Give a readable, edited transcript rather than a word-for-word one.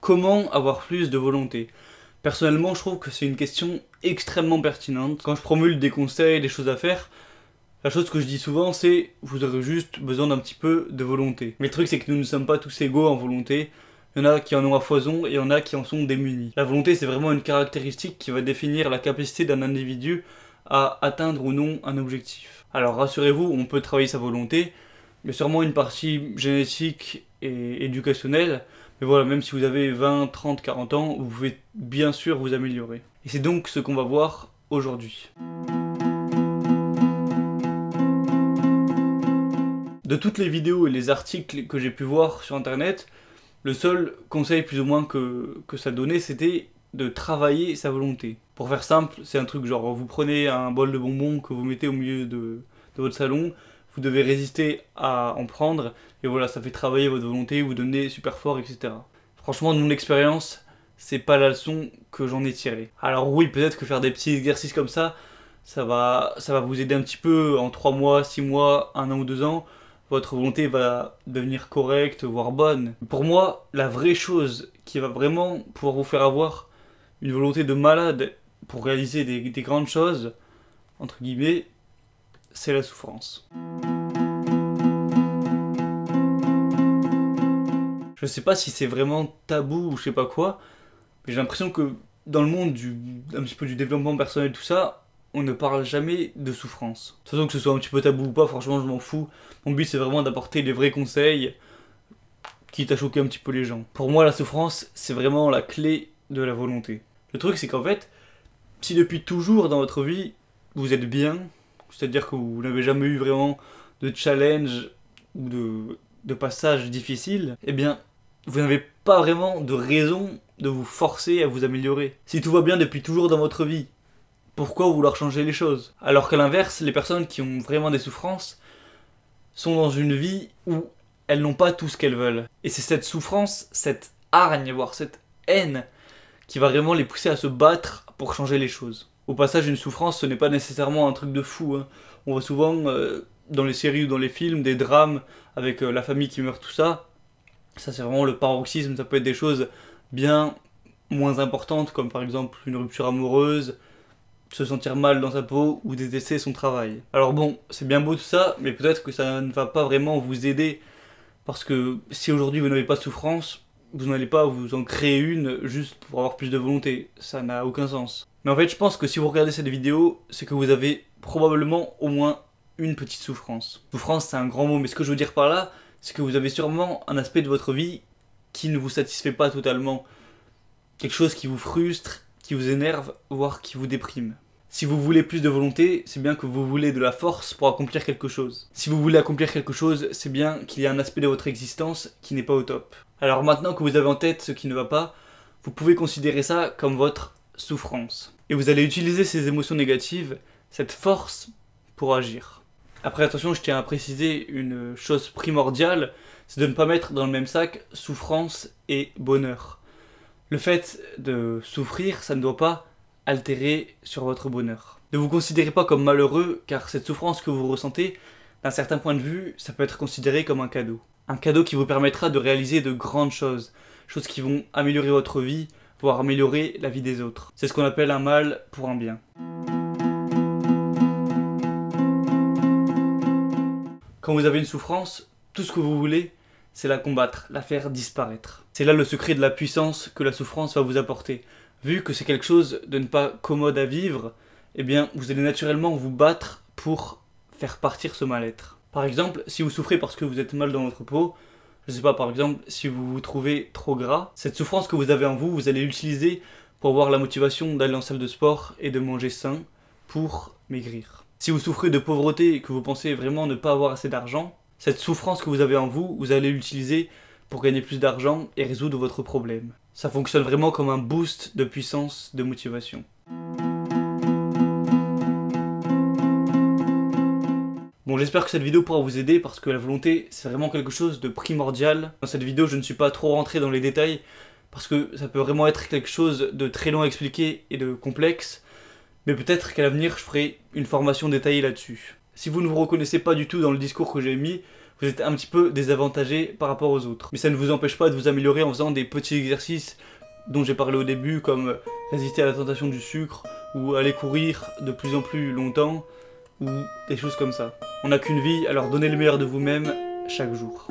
Comment avoir plus de volonté? Personnellement, je trouve que c'est une question extrêmement pertinente. Quand je promulgue des conseils, des choses à faire, la chose que je dis souvent, c'est vous aurez juste besoin d'un petit peu de volonté. Mais le truc, c'est que nous ne sommes pas tous égaux en volonté. Il y en a qui en ont à foison et il y en a qui en sont démunis. La volonté, c'est vraiment une caractéristique qui va définir la capacité d'un individu à atteindre ou non un objectif. Alors rassurez-vous, on peut travailler sa volonté, il y a sûrement une partie génétique et éducationnelle, mais voilà, même si vous avez 20, 30, 40 ans, vous pouvez bien sûr vous améliorer. Et c'est donc ce qu'on va voir aujourd'hui. De toutes les vidéos et les articles que j'ai pu voir sur internet, le seul conseil plus ou moins que ça donnait, c'était de travailler sa volonté. Pour faire simple, c'est un truc genre, vous prenez un bol de bonbons que vous mettez au milieu de votre salon, vous devez résister à en prendre, et voilà, ça fait travailler votre volonté, vous donnez super fort, etc. Franchement, de mon expérience, c'est pas la leçon que j'en ai tirée. Alors oui, peut-être que faire des petits exercices comme ça va vous aider un petit peu en 3 mois, 6 mois, 1 an ou 2 ans, votre volonté va devenir correcte, voire bonne. Pour moi, la vraie chose qui va vraiment pouvoir vous faire avoir une volonté de malade pour réaliser des grandes choses, entre guillemets, c'est la souffrance. Je sais pas si c'est vraiment tabou ou je sais pas quoi, mais j'ai l'impression que dans le monde un petit peu du développement personnel tout ça, on ne parle jamais de souffrance. De toute façon, que ce soit un petit peu tabou ou pas, franchement je m'en fous. Mon but c'est vraiment d'apporter les vrais conseils, quitte à choquer un petit peu les gens. Pour moi la souffrance c'est vraiment la clé de la volonté. Le truc c'est qu'en fait, si depuis toujours dans votre vie vous êtes bien, c'est-à-dire que vous n'avez jamais eu vraiment de challenge ou de passage difficile, eh bien, vous n'avez pas vraiment de raison de vous forcer à vous améliorer. Si tout va bien depuis toujours dans votre vie, pourquoi vouloir changer les choses? Alors qu'à l'inverse, les personnes qui ont vraiment des souffrances sont dans une vie où elles n'ont pas tout ce qu'elles veulent. Et c'est cette souffrance, cette hargne, voire cette haine, qui va vraiment les pousser à se battre pour changer les choses. Au passage, une souffrance, ce n'est pas nécessairement un truc de fou, hein. On voit souvent dans les séries ou dans les films des drames avec la famille qui meurt, tout ça. Ça, c'est vraiment le paroxysme. Ça peut être des choses bien moins importantes, comme par exemple une rupture amoureuse, se sentir mal dans sa peau ou détester son travail. Alors bon, c'est bien beau tout ça, mais peut-être que ça ne va pas vraiment vous aider. Parce que si aujourd'hui vous n'avez pas de souffrance, vous n'allez pas vous en créer une juste pour avoir plus de volonté. Ça n'a aucun sens. Mais en fait, je pense que si vous regardez cette vidéo, c'est que vous avez probablement au moins une petite souffrance. Souffrance, c'est un grand mot, mais ce que je veux dire par là, c'est que vous avez sûrement un aspect de votre vie qui ne vous satisfait pas totalement. Quelque chose qui vous frustre, qui vous énerve, voire qui vous déprime. Si vous voulez plus de volonté, c'est bien que vous voulez de la force pour accomplir quelque chose. Si vous voulez accomplir quelque chose, c'est bien qu'il y ait un aspect de votre existence qui n'est pas au top. Alors maintenant que vous avez en tête ce qui ne va pas, vous pouvez considérer ça comme votre souffrance. Et vous allez utiliser ces émotions négatives, cette force, pour agir. Après attention, je tiens à préciser une chose primordiale, c'est de ne pas mettre dans le même sac souffrance et bonheur. Le fait de souffrir, ça ne doit pas altérer sur votre bonheur. Ne vous considérez pas comme malheureux, car cette souffrance que vous ressentez, d'un certain point de vue, ça peut être considéré comme un cadeau. Un cadeau qui vous permettra de réaliser de grandes choses, choses qui vont améliorer votre vie, voire améliorer la vie des autres. C'est ce qu'on appelle un mal pour un bien. Quand vous avez une souffrance, tout ce que vous voulez, c'est la combattre, la faire disparaître. C'est là le secret de la puissance que la souffrance va vous apporter. Vu que c'est quelque chose de ne pas commode à vivre, eh bien, vous allez naturellement vous battre pour faire partir ce mal-être. Par exemple, si vous souffrez parce que vous êtes mal dans votre peau, je sais pas, par exemple, si vous vous trouvez trop gras, cette souffrance que vous avez en vous, vous allez l'utiliser pour avoir la motivation d'aller en salle de sport et de manger sain pour maigrir. Si vous souffrez de pauvreté et que vous pensez vraiment ne pas avoir assez d'argent, cette souffrance que vous avez en vous, vous allez l'utiliser pour gagner plus d'argent et résoudre votre problème. Ça fonctionne vraiment comme un boost de puissance, de motivation. Bon, j'espère que cette vidéo pourra vous aider parce que la volonté, c'est vraiment quelque chose de primordial. Dans cette vidéo, je ne suis pas trop rentré dans les détails parce que ça peut vraiment être quelque chose de très long à expliquer et de complexe. Mais peut-être qu'à l'avenir, je ferai une formation détaillée là-dessus. Si vous ne vous reconnaissez pas du tout dans le discours que j'ai mis, vous êtes un petit peu désavantagé par rapport aux autres. Mais ça ne vous empêche pas de vous améliorer en faisant des petits exercices dont j'ai parlé au début, comme résister à la tentation du sucre, ou aller courir de plus en plus longtemps, ou des choses comme ça. On n'a qu'une vie, alors donnez le meilleur de vous-même chaque jour.